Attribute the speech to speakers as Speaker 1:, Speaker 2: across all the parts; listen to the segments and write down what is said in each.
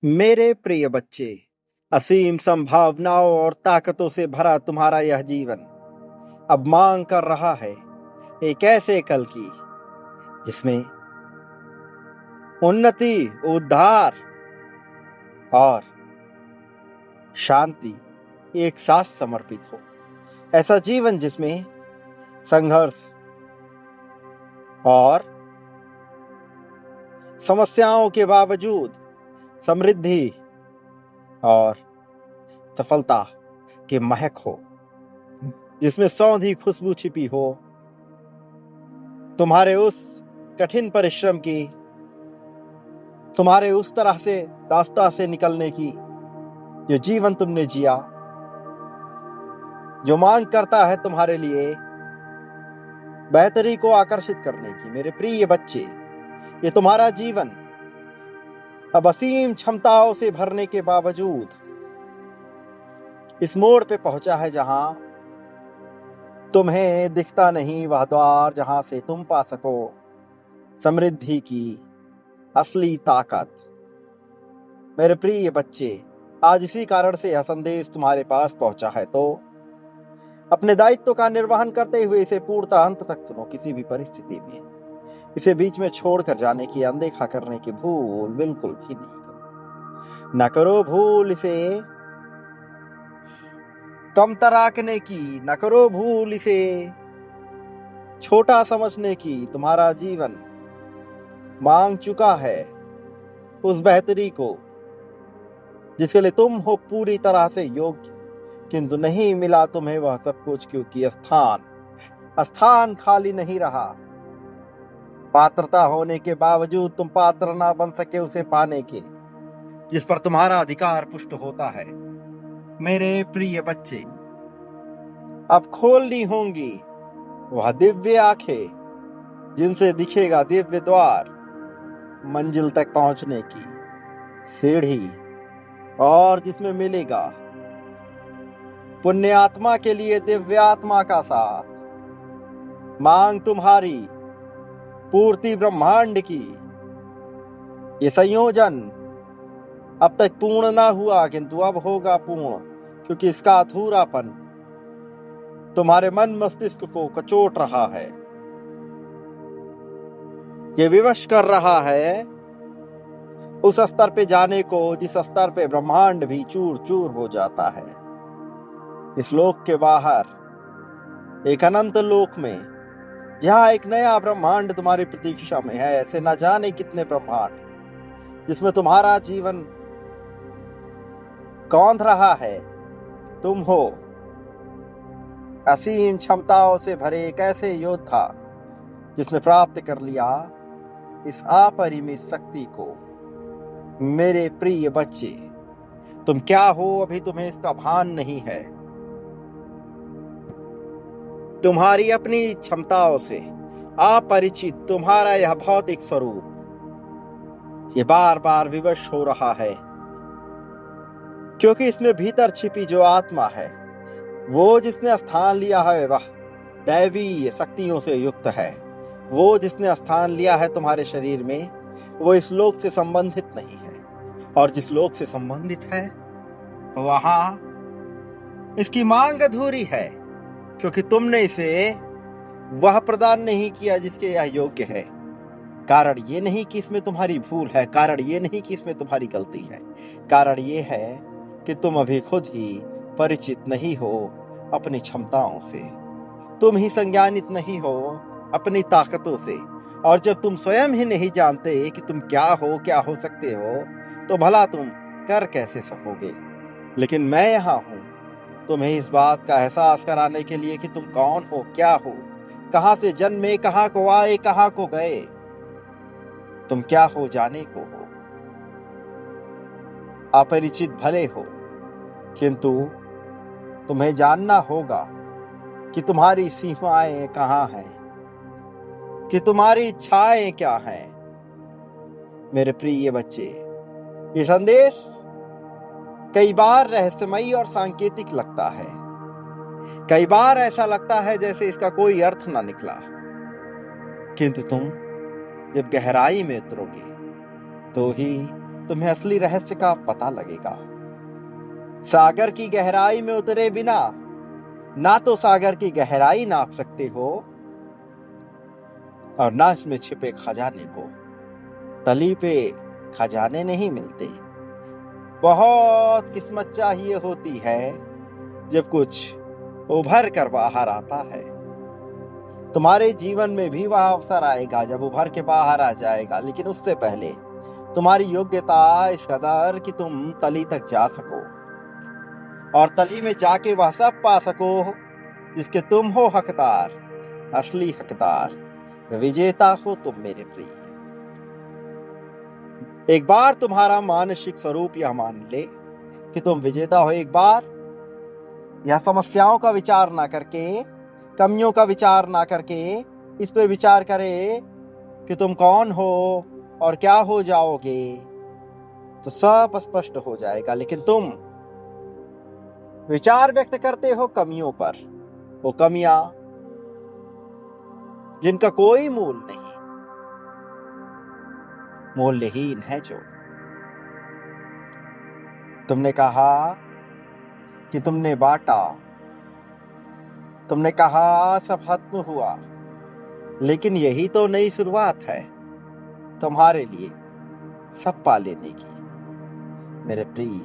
Speaker 1: मेरे प्रिय बच्चे, असीम संभावनाओं और ताकतों से भरा तुम्हारा यह जीवन अब मांग कर रहा है एक ऐसे कल की जिसमें उन्नति, उद्धार और शांति एक साथ समर्पित हो। ऐसा जीवन जिसमें संघर्ष और समस्याओं के बावजूद समृद्धि और सफलता की महक हो, जिसमें सौंधी खुशबू छिपी हो तुम्हारे उस कठिन परिश्रम की, तुम्हारे उस तरह से रास्ता से निकलने की जो जीवन तुमने जिया, जो मांग करता है तुम्हारे लिए बेहतरी को आकर्षित करने की। मेरे प्रिय बच्चे, ये तुम्हारा जीवन अब असीम क्षमताओं से भरने के बावजूद इस मोड़ पे पहुंचा है जहां तुम्हें दिखता नहीं वह द्वार जहां से तुम पा सको समृद्धि की असली ताकत। मेरे प्रिय बच्चे, आज इसी कारण से यह संदेश तुम्हारे पास पहुंचा है, तो अपने दायित्व का निर्वहन करते हुए इसे पूर्णतः अंत तक सुनो। किसी भी परिस्थिति में इसे बीच में छोड़कर जाने की, अनदेखा करने की भूल बिल्कुल भी नहीं करो। न करो भूल इसे कम तराकने की, न करो भूल इसे छोटा समझने की। तुम्हारा जीवन मांग चुका है उस बेहतरी को जिसके लिए तुम हो पूरी तरह से योग्य, किंतु नहीं मिला तुम्हें वह सब कुछ, क्योंकि स्थान खाली नहीं रहा। पात्रता होने के बावजूद तुम पात्र ना बन सके उसे पाने के जिस पर तुम्हारा अधिकार पुष्ट होता है। मेरे प्रिय बच्चे, अब खोलनी होंगी वह दिव्य आंखें जिनसे दिखेगा दिव्य द्वार, मंजिल तक पहुंचने की सीढ़ी, और जिसमें मिलेगा पुण्य आत्मा के लिए दिव्य आत्मा का साथ। मांग तुम्हारी पूर्ति ब्रह्मांड की, ये संयोजन अब तक पूर्ण ना हुआ किंतु अब होगा पूर्ण, क्योंकि इसका अधूरापन तुम्हारे मन मस्तिष्क को कचोट रहा है, ये विवश कर रहा है उस स्तर पे जाने को जिस स्तर पे ब्रह्मांड भी चूर चूर हो जाता है। इस लोक के बाहर एक अनंत लोक में जहां एक नया ब्रह्मांड तुम्हारी प्रतीक्षा में है, ऐसे न जाने कितने ब्रह्मांड जिसमें तुम्हारा जीवन कौंध रहा है। तुम हो असीम क्षमताओं से भरे एक ऐसे योद्धा जिसने प्राप्त कर लिया इस अपरिमित शक्ति को। मेरे प्रिय बच्चे, तुम क्या हो अभी तुम्हें इसका भान नहीं है। तुम्हारी अपनी क्षमताओं से अपरिचित तुम्हारा यह भौतिक स्वरूप ये बार बार विवश हो रहा है, क्योंकि इसमें भीतर छिपी जो आत्मा है, वो जिसने स्थान लिया है वह दैवी शक्तियों से युक्त है। वो जिसने स्थान लिया है तुम्हारे शरीर में, वो इस लोक से संबंधित नहीं है, और जिस लोक से संबंधित है वहां इसकी मांग अधूरी है, क्योंकि तुमने इसे वह प्रदान नहीं किया जिसके यह योग्य है। कारण ये नहीं कि इसमें तुम्हारी भूल है, कारण ये नहीं कि इसमें तुम्हारी गलती है, कारण ये है कि तुम अभी खुद ही परिचित नहीं हो अपनी क्षमताओं से, तुम ही संज्ञानित नहीं हो अपनी ताकतों से। और जब तुम स्वयं ही नहीं जानते कि तुम क्या हो सकते हो, तो भला तुम कर कैसे सकोगे। लेकिन मैं यहाँ हूं तुम्हें इस बात का एहसास कराने के लिए कि तुम कौन हो, क्या हो, कहां से जन्मे, कहां को आए, कहां को गए। तुम क्या हो जाने को हो। अपरिचित भले हो, किंतु तुम्हें जानना होगा कि तुम्हारी सीमाएं कहां हैं, कि तुम्हारी इच्छाएं क्या हैं। मेरे प्रिय बच्चे, ये संदेश कई बार रहस्यमयी और सांकेतिक लगता है, कई बार ऐसा लगता है जैसे इसका कोई अर्थ ना निकला, किंतु तुम जब गहराई में उतरोगे तो ही तुम्हें असली रहस्य का पता लगेगा। सागर की गहराई में उतरे बिना ना तो सागर की गहराई नाप सकते हो और ना इसमें छिपे खजाने को। तली पे खजाने नहीं मिलते, बहुत किस्मत चाहिए होती है जब कुछ उभर कर बाहर आता है। तुम्हारे जीवन में भी वह अवसर आएगा जब उभर के बाहर आ जाएगा, लेकिन उससे पहले तुम्हारी योग्यता इस कदर कि तुम तली तक जा सको और तली में जाके वह सब पा सको जिसके तुम हो हकदार, असली हकदार, विजेता हो तुम मेरे प्रिय। एक बार तुम्हारा मानसिक स्वरूप यह मान ले कि तुम विजेता हो। एक बार यह समस्याओं का विचार ना करके, कमियों का विचार ना करके, इस पे विचार करे कि तुम कौन हो और क्या हो जाओगे, तो सब स्पष्ट हो जाएगा। लेकिन तुम विचार व्यक्त करते हो कमियों पर, वो कमियां जिनका कोई मूल नहीं, मूल्यहीन है जो। तुमने कहा कि तुमने बांटा, तुमने कहा सब खत्म हुआ, लेकिन यही तो नई शुरुआत है तुम्हारे लिए सब पा लेने की। मेरे प्रिय,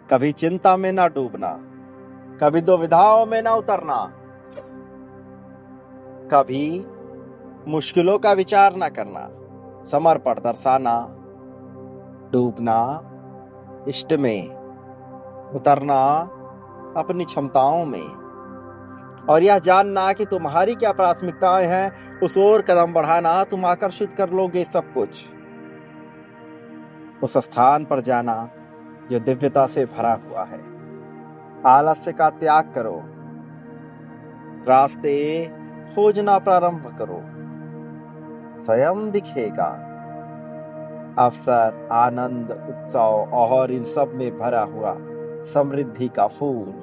Speaker 1: कभी चिंता में ना डूबना, कभी दुविधाओं में ना उतरना, कभी मुश्किलों का विचार ना करना, समर्पण दर्शाना, डूबना इष्ट में, उतरना अपनी क्षमताओं में, और यह जानना कि तुम्हारी क्या प्राथमिकताएं हैं, उस ओर कदम बढ़ाना। तुम आकर्षित कर लोगे सब कुछ। उस स्थान पर जाना जो दिव्यता से भरा हुआ है। आलस्य का त्याग करो, रास्ते खोजना प्रारंभ करो, स्वयं दिखेगा। अवसर, आनंद, उत्सव और इन सब में भरा हुआ समृद्धि का फूल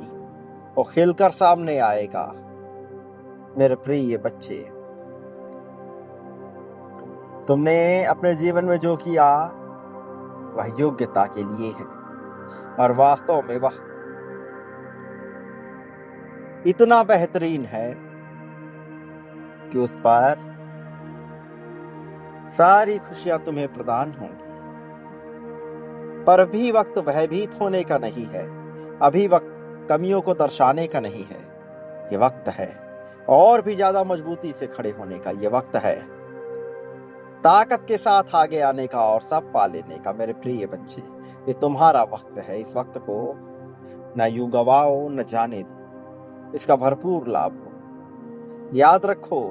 Speaker 1: वो खिलकर सामने आएगा। मेरे प्रिय बच्चे, तुमने अपने जीवन में जो किया वह योग्यता के लिए है, और वास्तव में वह इतना बेहतरीन है कि उस पर सारी खुशियां तुम्हें प्रदान होंगी। पर अभी वक्त भयभीत होने का नहीं है, अभी वक्त कमियों को दर्शाने का नहीं है। ये वक्त है और भी ज्यादा मजबूती से खड़े होने का। ये वक्त है ताकत के साथ आगे आने का और सब पा लेने का। मेरे प्रिय बच्चे, ये तुम्हारा वक्त है। इस वक्त को न यूं गवाओ, न जाने दो, इसका भरपूर लाभ हो। याद रखो,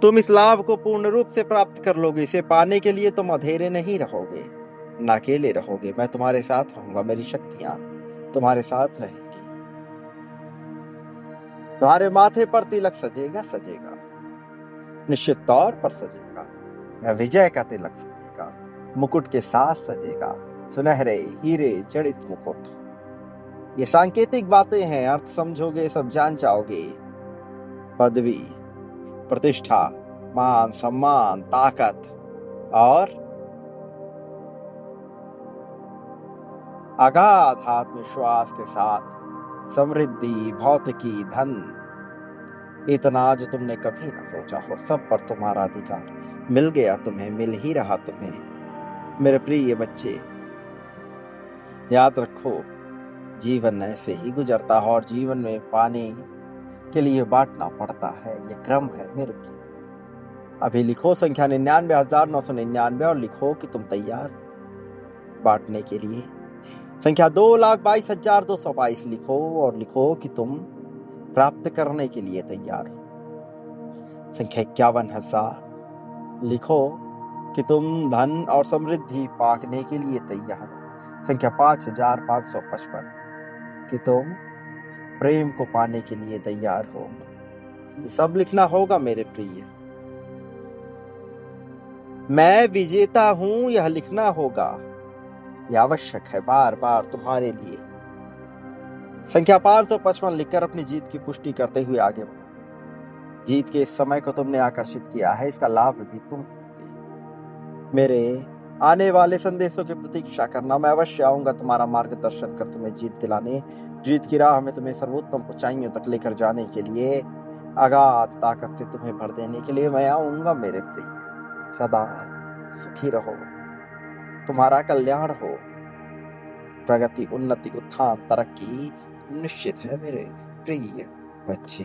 Speaker 1: तुम इस लाभ को पूर्ण रूप से प्राप्त कर लोगे। इसे पाने के लिए तुम अधेरे नहीं रहोगे, न अकेले रहोगे। मैं तुम्हारे साथ रहूंगा, मेरी शक्तियां तुम्हारे साथ रहेंगी। तुम्हारे माथे पर तिलक सजेगा, सजेगा, निश्चित तौर पर सजेगा। यह विजय का तिलक सजेगा, मुकुट के साथ सजेगा, सुनहरे हीरे जड़ित मुकुट। ये सांकेतिक बातें हैं, अर्थ समझोगे सब जान जाओगे। पदवी, प्रतिष्ठा, मान, सम्मान, ताकत और अगाध आत्मविश्वास के साथ समृद्धि, भौतिकी, धन, इतना जो तुमने कभी न सोचा हो, सब पर तुम्हारा अधिकार मिल गया। तुम्हें मिल ही रहा तुम्हें। मेरे प्रिय बच्चे, याद रखो, जीवन ऐसे ही गुजरता है और जीवन में पाने के लिए बांटना पड़ता है। ये क्रम है मेरे प्रिय। अभी लिखो संख्या 99,999 और लिखो कि तुम तैयार बांटने के लिए। संख्या 2,22,222 लिखो और लिखो कि तुम प्राप्त करने के लिए तैयार हो। संख्या 51,000 लिखो कि तुम धन और समृद्धि पाने के लिए तैयार हो। संख्या 5,555 कि तुम प्रेम को पाने के लिए तैयार हो। ये सब लिखना होगा मेरे प्रिय। मैं विजेता हूं, यह लिखना होगा। यह आवश्यक है बार बार तुम्हारे लिए। संख्या 555 लिखकर अपनी जीत की पुष्टि करते हुए आगे बढ़ो। जीत के इस समय को तुमने आकर्षित किया है, इसका लाभ भी तुम लोगे। मेरे आने वाले संदेशों की प्रतीक्षा करना। मैं अवश्य आऊंगा तुम्हारा मार्गदर्शन कर तुम्हें जीत दिलाने, जीत की राह में तुम्हें सर्वोत्तम ऊंचाइयों तक लेकर जाने के लिए, अगाध ताकत से तुम्हें भर देने के लिए मैं आऊंगा मेरे प्रिय। सदा सुखी रहो, तुम्हारा कल्याण हो, प्रगति, उन्नति, उत्थान, तरक्की निश्चित है मेरे प्रिय बच्चे।